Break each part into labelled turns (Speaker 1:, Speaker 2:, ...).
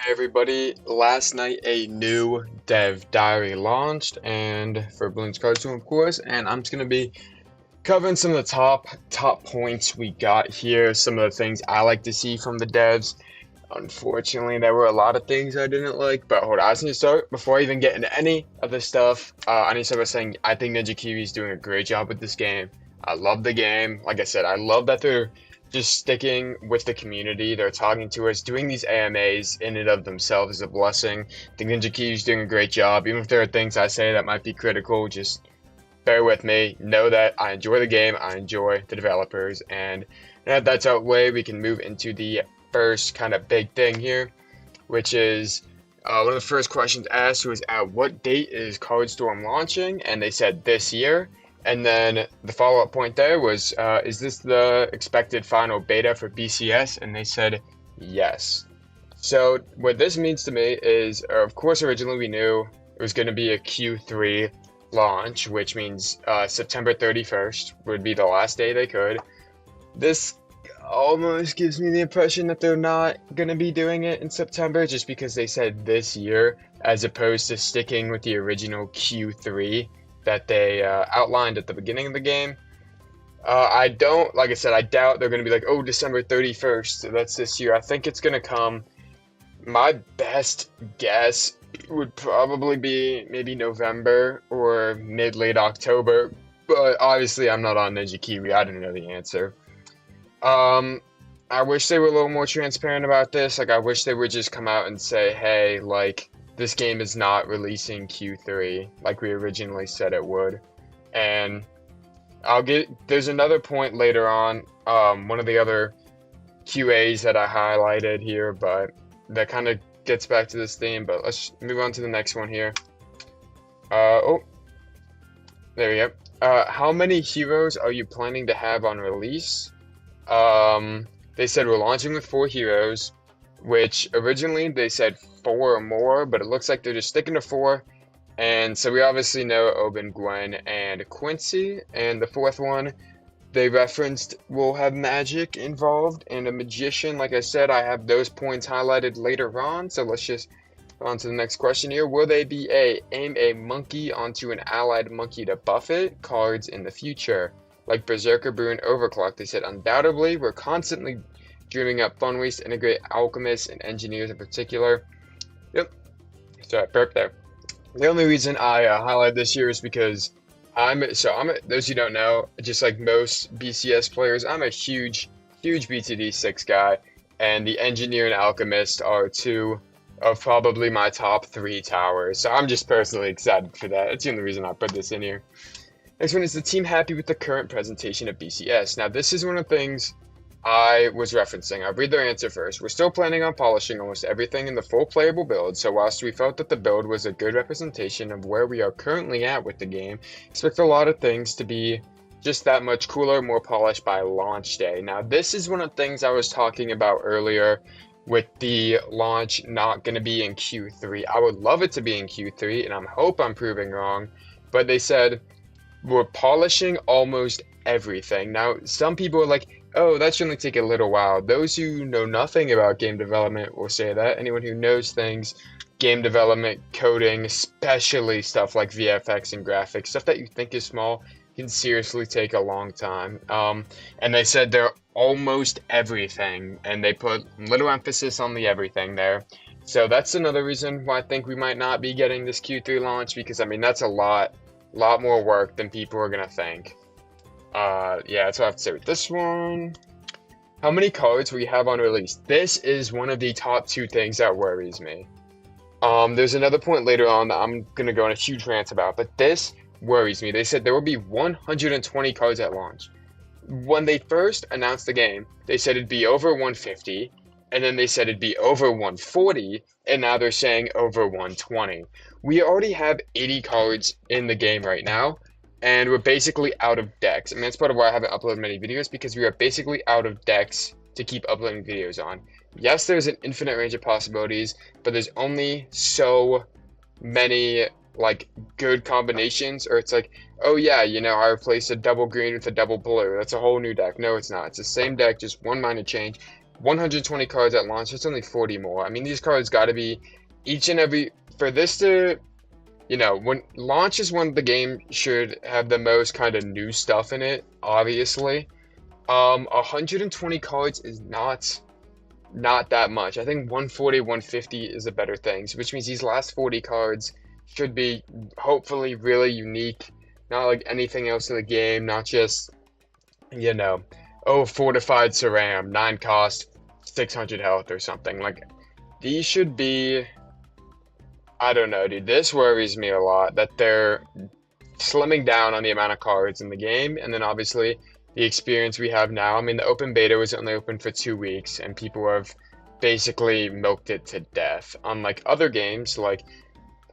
Speaker 1: Hey everybody, last night a new dev diary launched and for Bloons Cartoon of course, and I'm just gonna be covering some of the top points we got here, some of the things I like to see from the devs. Unfortunately, there were a lot of things I didn't like, but hold on, I just need to start before I even get into any of this stuff. I need to start by saying I think Ninja Kiwi is doing a great job with this game. I love the game. Like I said, I love that they're just sticking with the community. They're talking to us. Doing these AMAs in and of themselves is a blessing. I think Ninja Kiwi is doing a great job. Even if there are things I say that might be critical, just bear with me. Know that I enjoy the game. I enjoy the developers, and now that that's out of the way, we can move into the first kind of big thing here, which is one of the first questions asked was at what date is Card Storm launching? And they said this year. And then the follow-up point there was, is this the expected final beta for BCS? And they said yes. So what this means to me is, of course, originally we knew it was going to be a Q3 launch, which means September 31st would be the last day they could. This almost gives me the impression that they're not going to be doing it in September just because they said this year as opposed to sticking with the original Q3 that they outlined at the beginning of the game. Like I said, I doubt they're going to be like, oh, December 31st, so that's this year. I think it's going to come. My best guess would probably be maybe November or mid-late October, but obviously I'm not on Ninja Kiwi. I don't know the answer. I wish they were a little more transparent about this. Like, I wish they would just come out and say, hey, like, this game is not releasing Q3 like we originally said it would. And there's another point later on, one of the other QAs that I highlighted here, but that kind of gets back to this theme, but let's move on to the next one here. Oh, there we go. How many heroes are you planning to have on release? They said we're launching with 4 heroes, which originally they said 4 or more, but it looks like they're just sticking to 4. And so we obviously know Oben, Gwen, and Quincy. And the 4th one they referenced will have magic involved and a magician. Like I said, I have those points highlighted later on. So let's just go on to the next question here. Will they be aim a monkey onto an allied monkey to buff it cards in the future? Like Berserker, Boon, Overclock, they said undoubtedly. We're constantly dreaming up fun ways to integrate alchemists and engineers in particular. Yep, sorry, burp there. The only reason I highlight this here is because those who don't know, just like most BCS players, I'm a huge BTD 6 guy, and the engineer and alchemist are 2 of probably my top 3 towers. So I'm just personally excited for that. That's the only reason I put this in here. Next one is the team happy with the current presentation of BCS. Now this is one of the things I was referencing. I'll read their answer first. We're still planning on polishing almost everything in the full playable build, so whilst we felt that the build was a good representation of where we are currently at with the game, expect a lot of things to be just that much cooler, more polished by launch day. Now this is one of the things I was talking about earlier with the launch not going to be in Q3. I would love it to be in Q3, and I hope I'm proving wrong, but they said we're polishing almost everything. Now, some people are like, oh, that should only take a little while. Those who know nothing about game development will say that. Anyone who knows things, game development, coding, especially stuff like VFX and graphics, stuff that you think is small, can seriously take a long time. And they said they're almost everything, and they put little emphasis on the everything there. So that's another reason why I think we might not be getting this Q3 launch, because, I mean, that's a lot more work than people are going to think. Yeah, that's what I have to say with this one. How many cards we have on release? This is one of the top 2 things that worries me. There's another point later on that I'm going to go on a huge rant about, but this worries me. They said there will be 120 cards at launch. When they first announced the game, they said it'd be over 150, and then they said it'd be over 140, and now they're saying over 120. We already have 80 cards in the game right now, and we're basically out of decks. I mean, that's part of why I haven't uploaded many videos, because we are basically out of decks to keep uploading videos on. Yes, there's an infinite range of possibilities, but there's only so many, like, good combinations, or it's like, oh yeah, you know, I replaced a double green with a double blue. That's a whole new deck. No, it's not. It's the same deck, just one minor change. 120 cards at launch. It's only 40 more. I mean, these cards got to be each and every for this to, when launch is when the game should have the most kind of new stuff in it, obviously. 120 cards is not that much. I think 140, 150 is a better thing, which means these last 40 cards should be hopefully really unique, not like anything else in the game, not just, fortified ceram, 9 cost, 600 health or something. Like, these should be, I don't know, dude. This worries me a lot that they're slimming down on the amount of cards in the game, and then obviously the experience we have now. I mean, the open beta was only open for 2 weeks, and people have basically milked it to death. Unlike other games, like,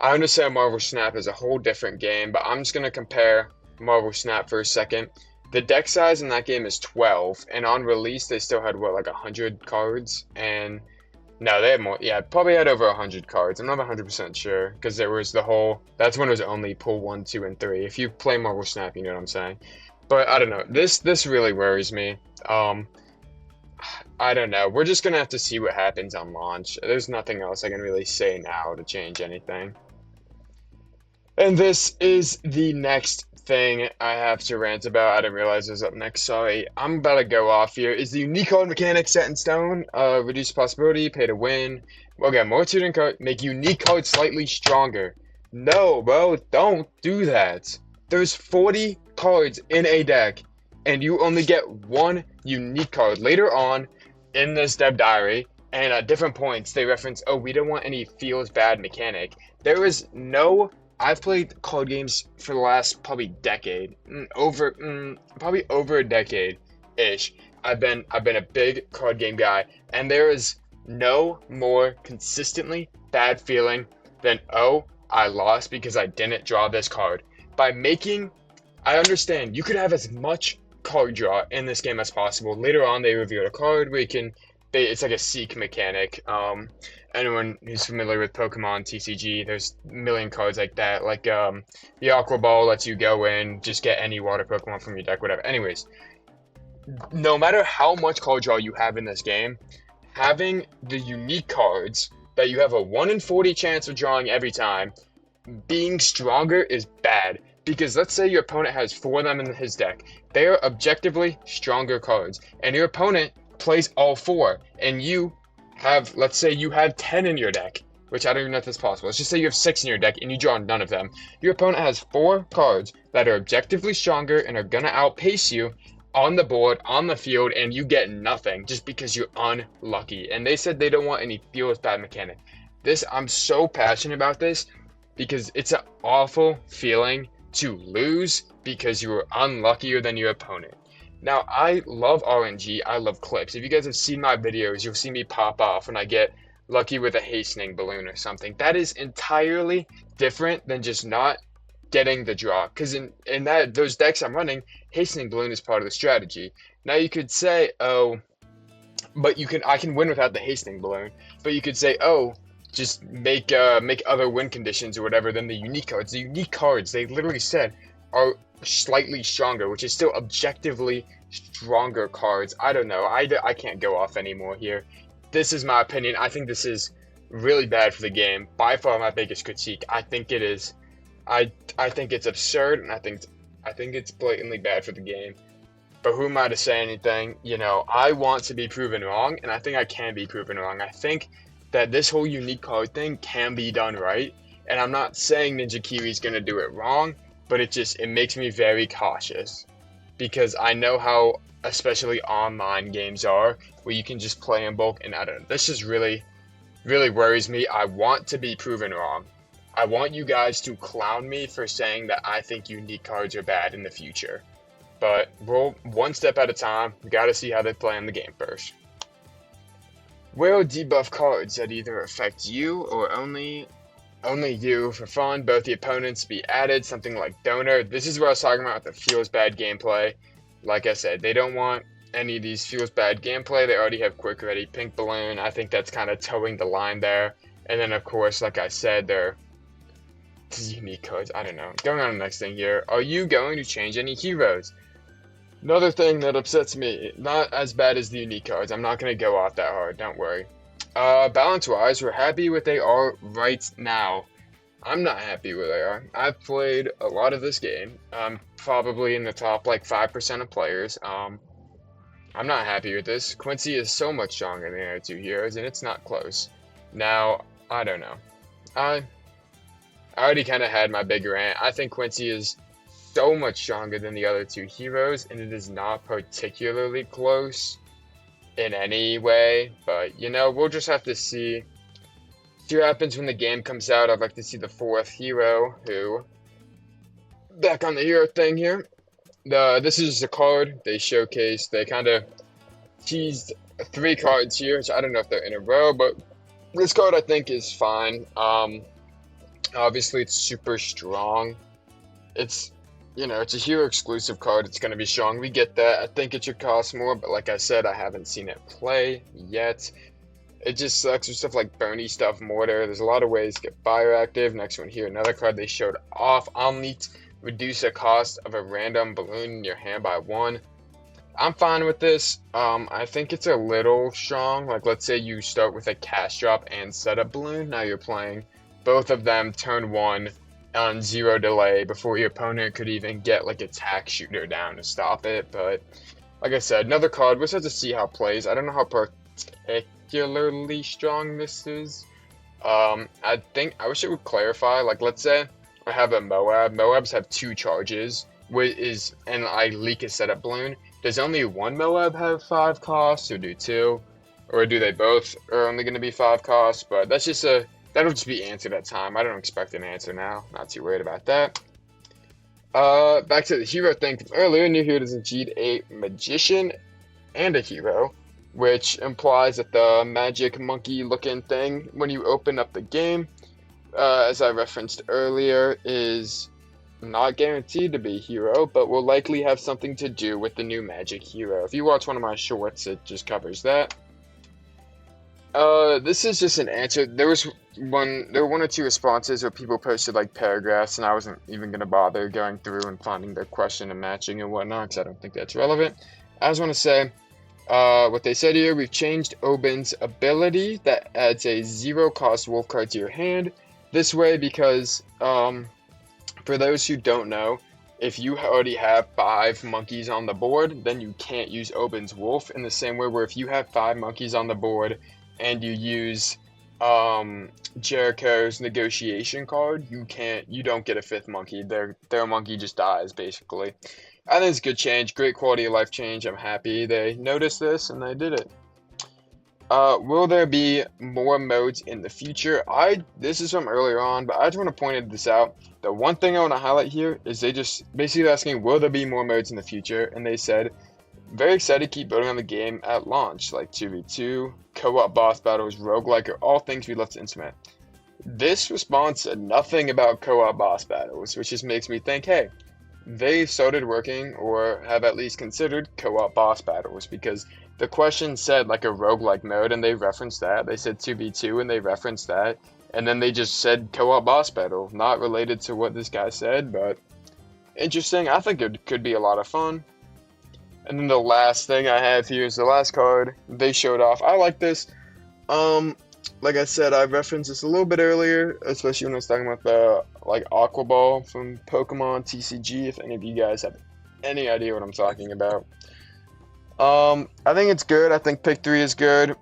Speaker 1: I understand Marvel Snap is a whole different game, but I'm just going to compare Marvel Snap for a second. The deck size in that game is 12, and on release they still had, what, like 100 cards? And no, they had more. Yeah, probably had over 100 cards. I'm not 100% sure, because there was that's when it was only pull 1, 2, and 3. If you play Marvel Snap, you know what I'm saying. But I don't know. This really worries me. I don't know. We're just gonna have to see what happens on launch. There's nothing else I can really say now to change anything. And this is the next thing I have to rant about. I didn't realize it was up next. Sorry. I'm about to go off here. Is the unique card mechanic set in stone? Reduce possibility, pay to win. Okay, more tutoring card. Make unique cards slightly stronger. No, bro. Don't do that. There's 40 cards in a deck, and you only get one unique card. Later on in this dev diary, and at different points, they reference, oh, we don't want any feels bad mechanic. There is no... I've played card games for the last probably decade, probably over a decade-ish. I've been a big card game guy, and there is no more consistently bad feeling than, oh, I lost because I didn't draw this card. I understand you could have as much card draw in this game as possible. Later on, they revealed a card where it's like a seek mechanic. Anyone who's familiar with Pokemon TCG, there's a million cards like that. Like the Aqua Ball lets you go in, just get any water Pokemon from your deck, whatever. Anyways, no matter how much card draw you have in this game, having the unique cards that you have a 1 in 40 chance of drawing every time, being stronger is bad. Because let's say your opponent has 4 of them in his deck. They are objectively stronger cards. And your opponent plays all 4. And you have, let's say you have 10 in your deck. Which I don't even know if that's possible. Let's just say you have 6 in your deck and you draw none of them. Your opponent has 4 cards that are objectively stronger and are going to outpace you on the board, on the field, and you get nothing just because you're unlucky. And they said they don't want any feels bad mechanic. I'm so passionate about this because it's an awful feeling to lose because you were unluckier than your opponent. Now, I love RNG, I love clips. If you guys have seen my videos, you'll see me pop off when I get lucky with a hastening balloon or something. That is entirely different than just not getting the draw. Because in those decks I'm running, hastening balloon is part of the strategy. Now you could say, oh, but I can win without the hastening balloon. But you could say, oh, just make other win conditions or whatever than the unique cards. The unique cards, they literally said, are slightly stronger, which is still objectively stronger cards. I don't know. I can't go off anymore here. This is my opinion. I think this is really bad for the game. By far my biggest critique. I think it is. I think it's absurd, and I think it's blatantly bad for the game. But who am I to say anything? I want to be proven wrong, and I think I can be proven wrong. I think that this whole unique card thing can be done right. And I'm not saying Ninja Kiwi's going to do it wrong, but it makes me very cautious. Because I know how, especially online games are, where you can just play in bulk, and I don't know. This just really, really worries me. I want to be proven wrong. I want you guys to clown me for saying that I think unique cards are bad in the future. But we'll one step at a time. We got to see how they play in the game first. Will debuff cards that either affect you or only you for fun, both the opponents, be added, something like Donor. This is what I was talking about with the feels bad gameplay. Like I said, they don't want any of these feels bad gameplay. They already have quick ready pink balloon. I think that's kind of towing the line there. And then of course, like I said, they're unique cards. I don't know. Going on to the next thing here. Are you going to change any heroes? Another thing that upsets me, not as bad as the unique cards. I'm not going to go off that hard, don't worry. Balance-wise, we're happy with they are right now. I'm not happy where they are. I've played a lot of this game. I'm probably in the top like 5% of players. I'm not happy with this. Quincy is so much stronger than the other two heroes, and it's not close. Now, I don't know. I I already kind of had my big rant. I think Quincy is so much stronger than the other two heroes, and it is not particularly close in any way. But you know, we'll just have to see what happens when the game comes out. I'd like to see the fourth hero who back on the hero thing here. This is just a card they showcased. They kind of teased three cards here, so I don't know if they're in a row, but this card I think is fine. Obviously it's super strong. It's it's a hero exclusive card. It's going to be strong. We get that. I think it should cost more, but like I said, I haven't seen it play yet. It just sucks with stuff like Bernie stuff, Mortar. There's a lot of ways to get fire active. Next one here, another card they showed off. Omnit, reduce the cost of a random balloon in your hand by 1. I'm fine with this. I think it's a little strong. Like, let's say you start with a cash drop and setup balloon. Now you're playing both of them turn 1 on 0 delay before your opponent could even get like attack shooter down to stop it. But like I said, another card. We'll just have to see how it plays. I don't know how particularly strong this is. I wish it would clarify. Like, let's say I have a Moab. Moabs have 2 charges, and I leak a setup balloon. Does only one Moab have 5 costs, or do 2? Or do they both are only going to be 5 costs? But that'll just be answered at time. I don't expect an answer now. Not too worried about that. Back to the hero thing from earlier. New hero doesn't cheat a magician and a hero, which implies that the magic monkey looking thing, when you open up the game, as I referenced earlier, is not guaranteed to be a hero, but will likely have something to do with the new magic hero. If you watch one of my shorts, it just covers that. This is just an answer. There were 1 or 2 responses where people posted like paragraphs, and I wasn't even gonna bother going through and finding the question and matching and whatnot, because I don't think that's relevant. I just want to say, what they said here, we've changed Oben's ability that adds a 0 cost wolf card to your hand. This way, because, for those who don't know, if you already have 5 monkeys on the board, then you can't use Oben's wolf in the same way where if you have 5 monkeys on the board and you use Jericho's negotiation card, you don't get a 5th monkey. Their monkey just dies, basically. I think it's a good change, great quality of life change. I'm happy they noticed this and they did it. Will there be more modes in the future? This is from earlier on, but I just want to point this out. The one thing I want to highlight here is they just basically asking, will there be more modes in the future? And they said, very excited to keep building on the game at launch, like 2v2, co-op boss battles, roguelike, are all things we love to implement. This response said nothing about co-op boss battles, which just makes me think, hey, they started working or have at least considered co-op boss battles, because the question said like a roguelike mode and they referenced that. They said 2v2 and they referenced that. And then they just said co-op boss battle, not related to what this guy said, but interesting. I think it could be a lot of fun. And then the last thing I have here is the last card they showed off. I like this. Like I said, I referenced this a little bit earlier, especially when I was talking about the Aqua Ball from Pokemon TCG. If any of you guys have any idea what I'm talking about, I think it's good. I think pick 3 is good.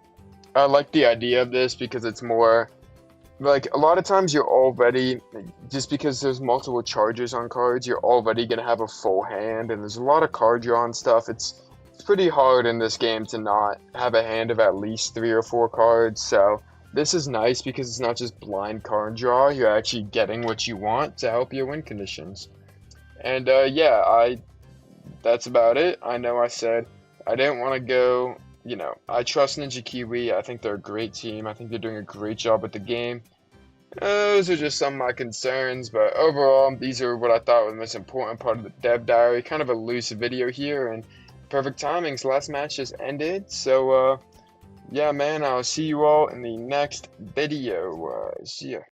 Speaker 1: I like the idea of this because it's more like a lot of times you're already, just because there's multiple charges on cards, you're already gonna have a full hand, and there's a lot of card draw and stuff. It's pretty hard in this game to not have a hand of at least 3 or 4 cards. So this is nice because it's not just blind card draw. You're actually getting what you want to help your win conditions. And yeah, that's about it. I know I said I didn't want to go. I trust Ninja Kiwi. I think they're a great team. I think they're doing a great job with the game. Those are just some of my concerns, but overall, these are what I thought were the most important part of the dev diary. Kind of a loose video here, and perfect timings. Last match just ended, so yeah, man, I'll see you all in the next video. See ya.